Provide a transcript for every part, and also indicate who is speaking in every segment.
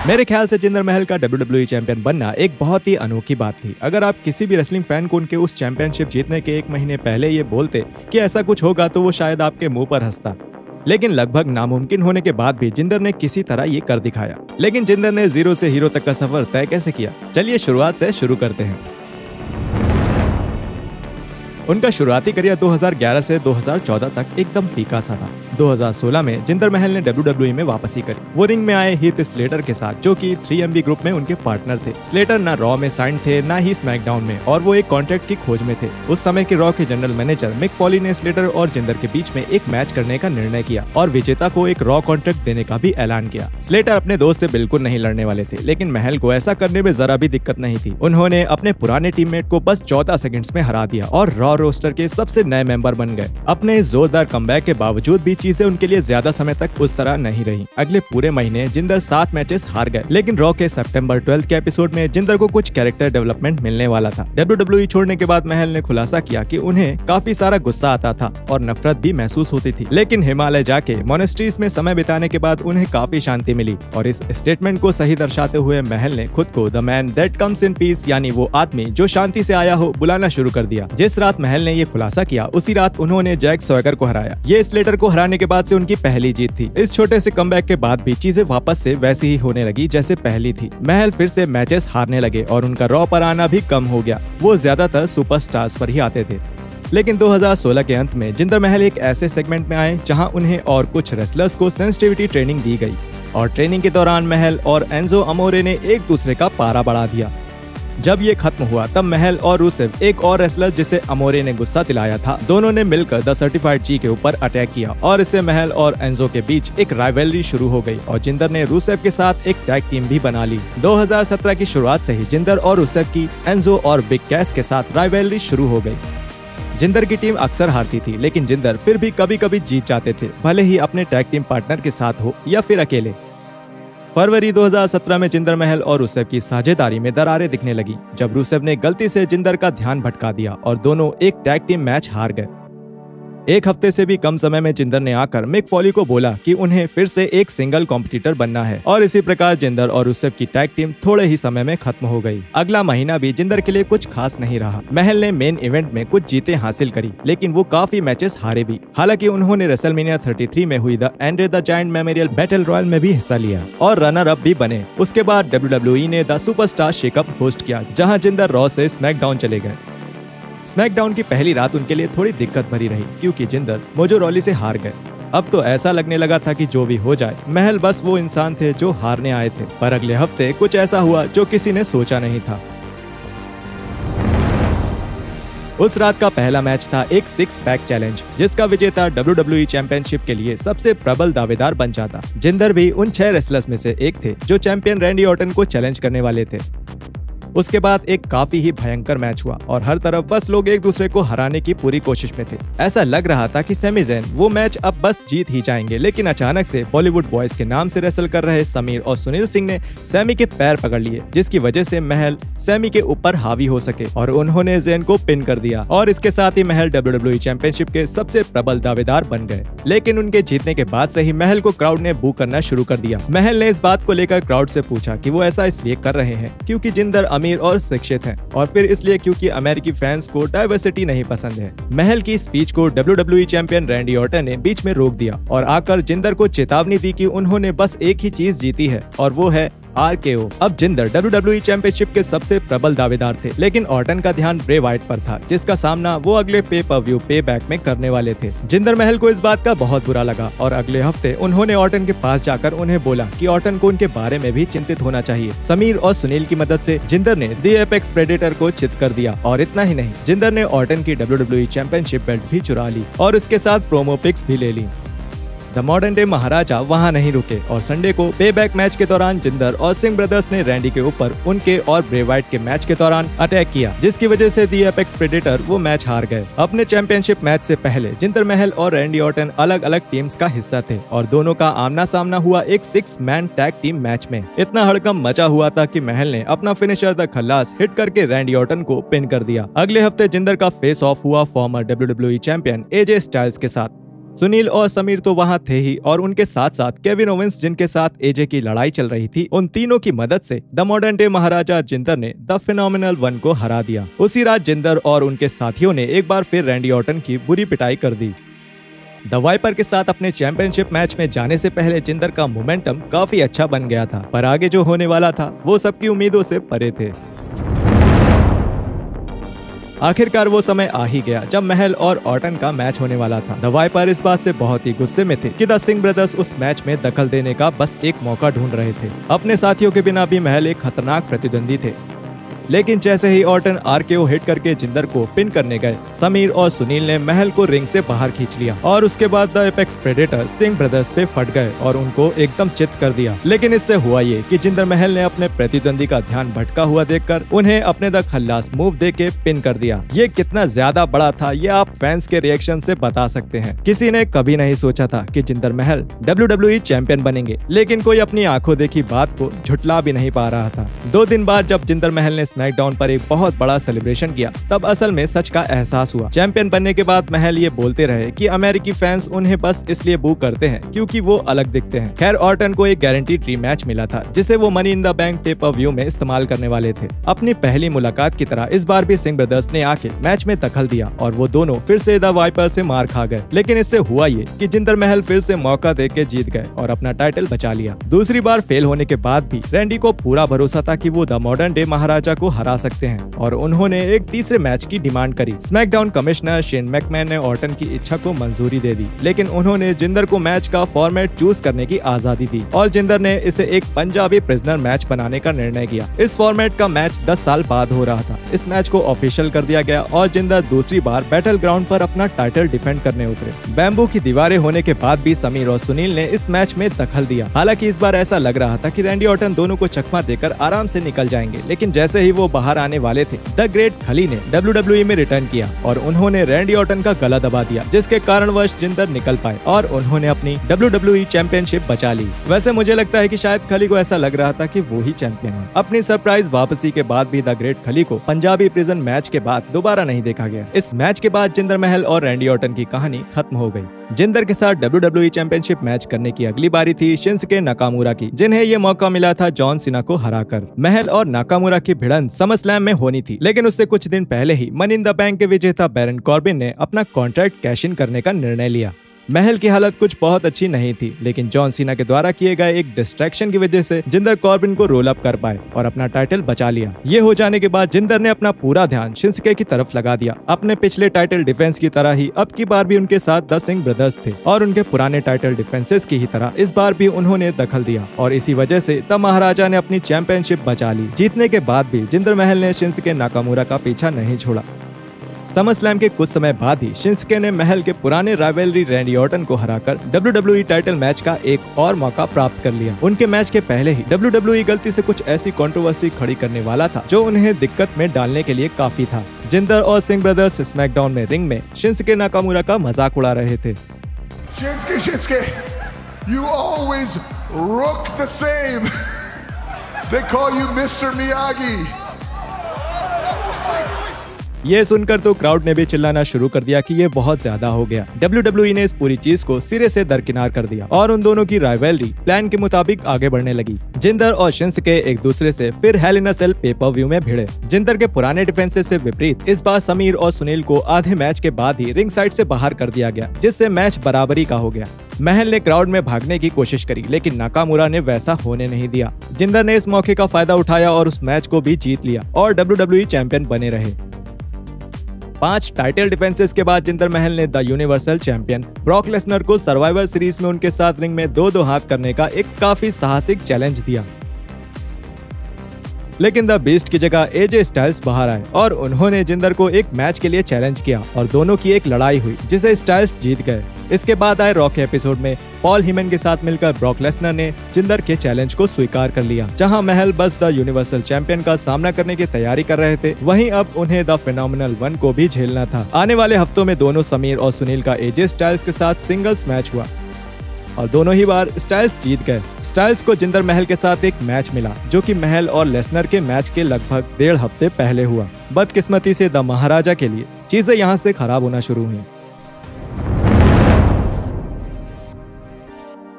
Speaker 1: मेरे ख्याल से जिंदर महल का WWE चैंपियन बनना एक बहुत ही अनोखी बात थी। अगर आप किसी भी रेसलिंग फैन को उनके उस चैंपियनशिप जीतने के 1 महीने पहले ये बोलते कि ऐसा कुछ होगा तो वो शायद आपके मुंह पर हंसता। लेकिन लगभग नामुमकिन होने के बाद भी जिंदर ने किसी तरह ये कर दिखाया। लेकिन जिंदर ने जीरो से हीरो तक का सफर तय कैसे किया, चलिए शुरुआत से शुरू करते हैं। उनका शुरुआती करियर 2011 से 2014 तक एकदम फीका सा था। 2016 में जिंदर महल ने WWE में वापसी करी। वो रिंग में आए हीथ स्लेटर के साथ, जो कि 3MB ग्रुप में उनके पार्टनर थे। स्लेटर ना रॉ में साइन थे, ना ही स्मैकडाउन में, और वो एक कॉन्ट्रैक्ट की खोज में थे। उस समय के रॉ के जनरल मैनेजर मिक फॉली ने स्लेटर और जिंदर के बीच में एक मैच करने का निर्णय किया और विजेता को एक रॉ कॉन्ट्रैक्ट देने का भी ऐलान किया। स्लेटर अपने दोस्त से बिल्कुल नहीं लड़ने वाले थे, लेकिन महल को ऐसा करने में जरा भी दिक्कत नहीं थी। उन्होंने अपने पुराने टीममेट को बस 14 सेकंड्स में हरा दिया और रॉ रोस्टर के सबसे नए मेंबर बन गए। अपने इस जोरदार कमबैक के बावजूद भी चीजें उनके लिए ज्यादा समय तक उस तरह नहीं रही। अगले पूरे महीने जिंदर 7 मैचेस हार गए, लेकिन रॉ के सितंबर 12 के एपिसोड में जिंदर को कुछ कैरेक्टर डेवलपमेंट मिलने वाला था। WWE छोड़ने के बाद महल ने खुलासा किया कि उन्हें काफी सारा गुस्सा आता था और नफरत भी महसूस होती थी, लेकिन हिमालय जाके मोनेस्ट्रीज में समय बिताने के बाद उन्हें काफी शांति मिली। और इस स्टेटमेंट को सही दर्शाते हुए महल ने खुद को the man that comes in peace, यानी वो आदमी जो शांति से आया हो, बुलाना शुरू कर दिया। जिस रात महल ने ये खुलासा किया, उसी रात उन्होंने जैक स्वैगर को हराया। ये स्लेटर को हराने के बाद से उनकी पहली जीत थी। इस छोटे से कमबैक के बाद भी चीजें वापस से वैसी ही होने लगी जैसे पहली थी। महल फिर से मैचेस हारने लगे और उनका रॉ पर आना भी कम हो गया। वो ज्यादातर सुपरस्टार्स पर ही आते थे। लेकिन 2016 के अंत में जिंदर महल एक ऐसे सेगमेंट में आए जहां उन्हें और कुछ रेसलर्स को सेंसिटिविटी ट्रेनिंग दी गई, और ट्रेनिंग के दौरान महल और एंजो अमोरे ने एक दूसरे का पारा बढ़ा दिया। जब ये खत्म हुआ तब महल और रूसेव, एक और रेसलर जिसे अमोरे ने गुस्सा दिलाया था, दोनों ने मिलकर द सर्टिफाइड जी के ऊपर अटैक किया और इससे महल और एंजो के बीच एक राइवलरी शुरू हो गई और जिंदर ने रूसेव के साथ एक टैग टीम भी बना ली। 2017 की शुरुआत से ही जिंदर और रूसेव की एंजो और बिग कैस के साथ राइवलरी शुरू हो गई। जिंदर की टीम अक्सर हारती थी, लेकिन जिंदर फिर भी कभी कभी जीत जाते थे, भले ही अपने टैग टीम पार्टनर के साथ हो या फिर अकेले। फरवरी 2017 में जिंदर महल और रूसेव की साझेदारी में दरारें दिखने लगी जब रूसेव ने गलती से जिंदर का ध्यान भटका दिया और दोनों एक टैग टीम मैच हार गए। एक हफ्ते से भी कम समय में जिंदर ने आकर मिक फॉली को बोला कि उन्हें फिर से एक सिंगल कॉम्पिटिटर बनना है, और इसी प्रकार जिंदर और रूसेव की टैग टीम थोड़े ही समय में खत्म हो गई। अगला महीना भी जिंदर के लिए कुछ खास नहीं रहा। महल ने मेन इवेंट में कुछ जीतें हासिल करी, लेकिन वो काफी मैचेस हारे भी। हालांकि उन्होंने रेसलमेनिया 33 में हुई the Andre the giant memorial battle royal में भी हिस्सा लिया और रनर अप भी बने। उसके बाद WWE ने द सुपरस्टार शेकअप होस्ट किया, जहाँ जिंदर रॉ से स्मैकडाउन चले गए। स्मैकडाउन की पहली रात उनके लिए थोड़ी दिक्कत भरी रही, क्योंकि जिंदर मोजो रॉली से हार गए। अब तो ऐसा लगने लगा था कि जो भी हो जाए, महल बस वो इंसान थे जो हारने आए थे। पर अगले हफ्ते कुछ ऐसा हुआ जो किसी ने सोचा नहीं था। उस रात का पहला मैच था एक 6 पैक चैलेंज, जिसका विजेता WWE चैंपियनशिप के लिए सबसे प्रबल दावेदार बन जाता। जिंदर भी उन 6 रेसलर्स में से एक थे जो चैंपियन रैंडी ऑर्टन को चैलेंज करने वाले थे। उसके बाद एक काफी ही भयंकर मैच हुआ और हर तरफ बस लोग एक दूसरे को हराने की पूरी कोशिश में थे। ऐसा लग रहा था कि सैमी ज़ैन वो मैच अब बस जीत ही जाएंगे, लेकिन अचानक से बॉलीवुड बॉयज के नाम से रेसल कर रहे समीर और सुनील सिंह ने सैमी के पैर पकड़ लिए, जिसकी वजह से महल सैमी के ऊपर हावी हो सके और उन्होंने ज़ैन को पिन कर दिया, और इसके साथ ही महल WWE चैंपियनशिप के सबसे प्रबल दावेदार बन गए। लेकिन उनके जीतने के बाद से ही महल को क्राउड ने बू करना शुरू कर दिया। महल ने इस बात को लेकर क्राउड से पूछा कि वो ऐसा इसलिए कर रहे हैं क्योंकि जिंदर अमीर और शिक्षित हैं, और फिर इसलिए क्योंकि अमेरिकी फैंस को डाइवर्सिटी नहीं पसंद है। महल की स्पीच को WWE चैंपियन रैंडी ऑर्टन ने बीच में रोक दिया और आकर जिंदर को चेतावनी दी कि उन्होंने बस एक ही चीज जीती है और वो है RKO। अब जिंदर WWE चैंपियनशिप के सबसे प्रबल दावेदार थे, लेकिन ऑर्टन का ध्यान ब्रे वाइट पर था, जिसका सामना वो अगले पे पर व्यू पे बैक में करने वाले थे। जिंदर महल को इस बात का बहुत बुरा लगा और अगले हफ्ते उन्होंने ऑर्टन के पास जाकर उन्हें बोला कि ऑर्टन को उनके बारे में भी चिंतित होना चाहिए। समीर और सुनील की मदद से जिंदर ने द एपेक्स प्रेडेटर को चित कर दिया, और इतना ही नहीं, जिंदर ने ऑर्टन की WWE चैंपियनशिप बेल्ट भी चुरा ली और इसके साथ प्रोमो पिक्स भी ले ली। द मॉडर्न डे महाराजा वहां नहीं रुके और संडे को पे बैक मैच के दौरान जिंदर और सिंह ब्रदर्स ने रैंडी के ऊपर उनके और ब्रे वाइट के मैच के दौरान अटैक किया, जिसकी वजह से द एपेक्स प्रेडेटर वो मैच हार गए। अपने चैंपियनशिप मैच से पहले जिंदर महल और रैंडी ऑर्टन अलग अलग टीम्स का हिस्सा थे और दोनों का आमना सामना हुआ एक 6 मैन टैग टीम मैच में। इतना हड़कंप मचा हुआ था कि महल ने अपना फिनिशर द खल्लास हिट करके रैंडी ऑर्टन को पिन कर दिया। अगले हफ्ते जिंदर का फेस ऑफ हुआ farmer WWE champion AJ styles के साथ। सुनील और समीर तो वहां थे ही, और उनके साथ साथ केविन ओवेंस जिनके साथ एजे की लड़ाई चल रही थी, उन तीनों की मदद से द मॉडर्न डे महाराजा जिंदर ने द फिनोमिनल वन को हरा दिया। उसी रात जिंदर और उनके साथियों ने एक बार फिर रैंडी ऑर्टन की बुरी पिटाई कर दी। द वाइपर के साथ अपने चैंपियनशिप मैच में जाने से पहले जिंदर का मोमेंटम काफी अच्छा बन गया था, पर आगे जो होने वाला था वो सबकी उम्मीदों से परे थे। आखिरकार वो समय आ ही गया जब महल और ऑर्टन का मैच होने वाला था। द वाइपर इस बात से बहुत ही गुस्से में थे कि द सिंह ब्रदर्स उस मैच में दखल देने का बस एक मौका ढूंढ रहे थे। अपने साथियों के बिना भी महल एक खतरनाक प्रतिद्वंदी थे, लेकिन जैसे ही ऑर्टन आरकेओ हिट करके जिंदर को पिन करने गए, समीर और सुनील ने महल को रिंग से बाहर खींच लिया और उसके बाद the apex predator Singh brothers पे फट गए और उनको एकदम चित कर दिया। लेकिन इससे हुआ ये कि जिंदर महल ने अपने प्रतिद्वंदी का ध्यान भटका हुआ देखकर उन्हें अपने द खल्लास मूव देके पिन कर दिया। ये कितना ज्यादा बड़ा था ये आप फैंस के रिएक्शन से बता सकते हैं। किसी ने कभी नहीं सोचा था कि जिंदर महल WWE चैंपियन बनेंगे, लेकिन कोई अपनी आंखों देखी बात को झुटला भी नहीं पा रहा था। 2 दिन बाद जब जिंदर महल ने स्मैकडाउन पर एक बहुत बड़ा सेलिब्रेशन किया, तब असल में सच का एहसास हुआ। चैंपियन बनने के बाद महल ये बोलते रहे कि अमेरिकी फैंस उन्हें बस इसलिए बू करते हैं क्योंकि वो अलग दिखते हैं। खैर, ऑर्टन को एक गारंटीड रीमैच मिला था जिसे वो मनी इन द बैंक पे पर व्यू में इस्तेमाल करने वाले थे। अपनी पहली मुलाकात की तरह इस बार भी सिंह ब्रदर्स ने आके मैच में दखल दिया और वो दोनों फिर से द वाइपर से मार खा गए। लेकिन इससे हुआ ये कि जिंदर महल फिर से मौका देके जीत गए और अपना टाइटल बचा लिया। दूसरी बार फेल होने के बाद भी रैंडी को पूरा भरोसा था कि वो द मॉडर्न डे महाराजा को हरा सकते हैं और उन्होंने एक तीसरे मैच की डिमांड करी। स्मैकडाउन कमिश्नर शेन मैकमैन ने ऑर्टन की इच्छा को मंजूरी दे दी, लेकिन उन्होंने जिंदर को मैच का फॉर्मेट चूज करने की आजादी दी और जिंदर ने इसे एक पंजाबी प्रिजनर मैच बनाने का निर्णय किया। इस फॉर्मेट का मैच 10 साल बाद हो रहा था। इस मैच को ऑफिशियल कर दिया गया और जिंदर दूसरी बार बैटल ग्राउंड पर अपना टाइटल डिफेंड करने उतरे। बैम्बू की दीवारें होने के बाद भी समीर और सुनील ने इस मैच में दखल दिया। हालांकि इस बार ऐसा लग रहा था कि रैंडी ऑर्टन दोनों को चकमा देकर आराम से निकल जाएंगे, लेकिन जैसे ही वो बाहर आने वाले थे, द ग्रेट खली ने WWE में रिटर्न किया और उन्होंने रैंडी ऑर्टन का गला दबा दिया, जिसके कारणवश जिंदर निकल पाए और उन्होंने अपनी WWE चैंपियनशिप बचा ली। वैसे मुझे लगता है कि शायद खली को ऐसा लग रहा था कि वो ही चैंपियन है। अपनी सरप्राइज वापसी के बाद भी द ग्रेट खली को पंजाबी प्रिजन मैच के बाद दोबारा नहीं देखा गया। इस मैच के बाद जिंदर महल और रैंडी ऑर्टन की कहानी खत्म हो गई। जिंदर के साथ WWE चैंपियनशिप मैच करने की अगली बारी थी शिंसुके नाकामुरा की, जिन्हें ये मौका मिला था जॉन सीना को हराकर। महल और नाकामुरा की भिड़ंत समरस्लैम में होनी थी, लेकिन उससे कुछ दिन पहले ही मनी इन द बैंक के विजेता बैरन कॉर्बिन ने अपना कॉन्ट्रैक्ट कैश इन करने का निर्णय लिया। महल की हालत कुछ बहुत अच्छी नहीं थी, लेकिन जॉन सीना के द्वारा किए गए एक डिस्ट्रैक्शन की वजह से जिंदर कॉर्बिन को रोल अप कर पाए और अपना टाइटल बचा लिया। ये हो जाने के बाद जिंदर ने अपना पूरा ध्यान शिंसुके की तरफ लगा दिया। अपने पिछले टाइटल डिफेंस की तरह ही अब की बार भी उनके साथ द सिंह ब्रदर्स थे और उनके पुराने टाइटल डिफेंसेस की ही तरह इस बार भी उन्होंने दखल दिया और इसी वजह से द महाराजा ने अपनी चैंपियनशिप बचा ली। जीतने के बाद भी जिंदर महल ने शिंसुके नाकामुरा का पीछा नहीं छोड़ा। समरस्लैम के कुछ समय बाद ही शिंसुके ने महल के पुराने राइवलरी रैंडी ऑर्टन को हराकर WWE टाइटल मैच का एक और मौका प्राप्त कर लिया। उनके मैच के पहले ही WWE गलती से कुछ ऐसी कंट्रोवर्सी खड़ी करने वाला था जो उन्हें दिक्कत में डालने के लिए काफी था। जिंदर और सिंह ब्रदर्स स्मैकडाउन में रिंग में शिंसुके नाकामुरा का मजाक उड़ा रहे थे।
Speaker 2: Shinsuke, you always look the same. They call you Mr. Miyagi.
Speaker 1: ये सुनकर तो क्राउड ने भी चिल्लाना शुरू कर दिया कि ये बहुत ज्यादा हो गया। WWE ने इस पूरी चीज को सिरे से दरकिनार कर दिया और उन दोनों की राइवलरी प्लान के मुताबिक आगे बढ़ने लगी। जिंदर और शिंसुके एक दूसरे से फिर हेल इन अ सेल पे पर व्यू में भिड़े। जिंदर के पुराने डिफेंसेस से विपरीत इस बार समीर और सुनील को आधे मैच के बाद ही रिंग साइड से बाहर कर दिया गया, जिससे मैच बराबरी का हो गया। महल ने क्राउड में भागने की कोशिश करी, लेकिन नाकामुरा ने वैसा होने नहीं दिया। जिंदर ने इस मौके का फायदा उठाया और उस मैच को भी जीत लिया और WWE चैंपियन बने रहे। 5 टाइटल डिफेंसेस के बाद जिंदर महल ने the universal champion Brock Lesnar को सर्वाइवर सीरीज में उनके साथ रिंग में 2-2 हाथ करने का एक काफी साहसिक चैलेंज दिया। लेकिन द बीस्ट की जगह एजे स्टाइल्स बाहर आए और उन्होंने जिंदर को एक मैच के लिए चैलेंज किया और दोनों की एक लड़ाई हुई जिसे स्टाइल्स जीत गए। इसके बाद आए रॉ के एपिसोड में पॉल हेमन के साथ मिलकर ब्रॉक लेसनर ने जिंदर के चैलेंज को स्वीकार कर लिया। जहां महल बस द यूनिवर्सल चैंपियन का सामना करने की तैयारी कर रहे थे, वहीं अब उन्हें द फिनोमिनल वन को भी झेलना था। आने वाले हफ्तों में दोनों समीर और सुनील का एजे स्टाइल्स के साथ सिंगल्स मैच हुआ और दोनों ही बार स्टाइल्स जीत गए। स्टाइल्स को जिंदर महल के साथ एक मैच मिला जो कि महल और लेसनर के मैच के लगभग 1.5 हफ्ते पहले हुआ। बदकिस्मती से द महाराजा के लिए चीजें यहाँ से खराब होना शुरू हुई।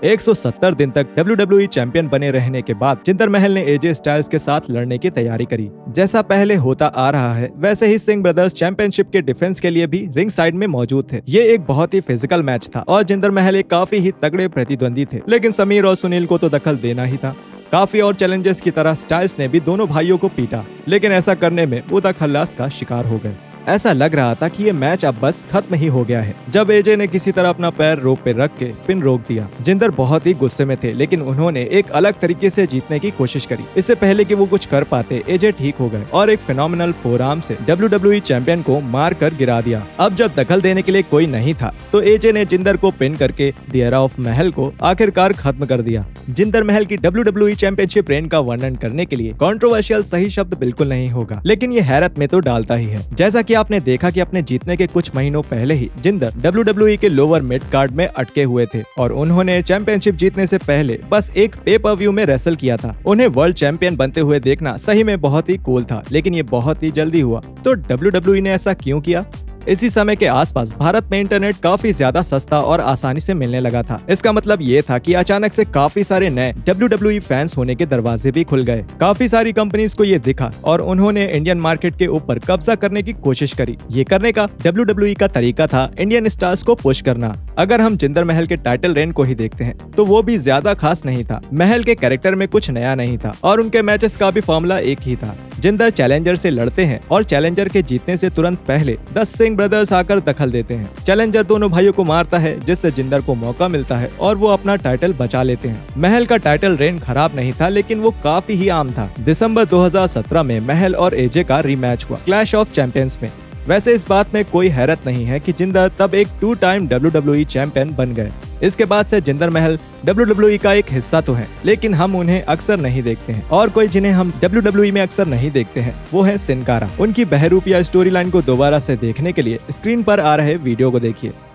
Speaker 1: 170 दिन तक WWE चैंपियन बने रहने के बाद जिंदर महल ने एजे स्टाइल्स के साथ लड़ने की तैयारी करी। जैसा पहले होता आ रहा है वैसे ही सिंह ब्रदर्स चैंपियनशिप के डिफेंस के लिए भी रिंग साइड में मौजूद थे। ये एक बहुत ही फिजिकल मैच था और जिंदर महल एक काफी ही तगड़े प्रतिद्वंदी थे, लेकिन समीर और सुनील को तो दखल देना ही था। काफी और चैलेंजेस की तरह स्टाइल्स ने भी दोनों भाइयों को पीटा, लेकिन ऐसा करने में वो खल्लास का शिकार हो गए। ऐसा लग रहा था कि ये मैच अब बस खत्म ही हो गया है, जब एजे ने किसी तरह अपना पैर रोप पे रख के पिन रोक दिया। जिंदर बहुत ही गुस्से में थे, लेकिन उन्होंने एक अलग तरीके से जीतने की कोशिश करी। इससे पहले कि वो कुछ कर पाते एजे ठीक हो गए और एक फिनोमिनल फोरआर्म से WWE चैंपियन को मार कर गिरा दिया। अब जब दखल देने के लिए कोई नहीं था तो एजे ने जिंदर को पिन करके द एरा ऑफ महल को आखिरकार खत्म कर दिया। जिंदर महल की WWE चैंपियनशिप रेन का वर्णन करने के लिए कंट्रोवर्शियल सही शब्द बिल्कुल नहीं होगा, लेकिन ये हैरत में तो डालता ही है। जैसा कि आपने देखा कि अपने जीतने के कुछ महीनों पहले ही जिंदर WWE के लोअर मिड कार्ड में अटके हुए थे और उन्होंने चैंपियनशिप जीतने से पहले बस एक पे पर व्यू में रेसल किया था। उन्हें वर्ल्ड चैंपियन बनते हुए देखना सही में बहुत ही कूल था, लेकिन ये बहुत ही जल्दी हुआ। तो WWE ने ऐसा क्यों किया? इसी समय के आसपास भारत में इंटरनेट काफी ज्यादा सस्ता और आसानी से मिलने लगा था। इसका मतलब ये था कि अचानक से काफी सारे नए WWE फैंस होने के दरवाजे भी खुल गए। काफी सारी कंपनीज को ये दिखा और उन्होंने इंडियन मार्केट के ऊपर कब्जा करने की कोशिश करी। ये करने का WWE का तरीका था इंडियन स्टार्स को पुश करना। अगर हम जिंदर महल के टाइटल रेन को ही देखते हैं तो वो भी ज्यादा खास नहीं था। महल के कैरेक्टर में कुछ नया नहीं था और उनके मैचेस का भी फॉर्मूला एक ही था। जिंदर चैलेंजर से लड़ते हैं और चैलेंजर के जीतने से तुरंत पहले 10 सिंह ब्रदर्स आकर दखल देते हैं। चैलेंजर दोनों भाइयों को मारता है, जिससे जिंदर को मौका मिलता है और वो अपना टाइटल बचा लेते हैं। महल का टाइटल रेन खराब नहीं था, लेकिन वो काफी ही आम था। दिसंबर 2017 में महल और एजे का रीमैच हुआ क्लैश ऑफ चैंपियंस में। वैसे इस बात में कोई हैरत नहीं है कि जिंदर तब एक 2 टाइम WWE चैंपियन बन गए। इसके बाद से जिंदर महल WWE का एक हिस्सा तो है, लेकिन हम उन्हें अक्सर नहीं देखते हैं। और कोई जिन्हें हम WWE में अक्सर नहीं देखते हैं वो है सिन कारा। उनकी बहरूपिया स्टोरी लाइन को दोबारा से देखने के लिए स्क्रीन पर आ रहे वीडियो को देखिए।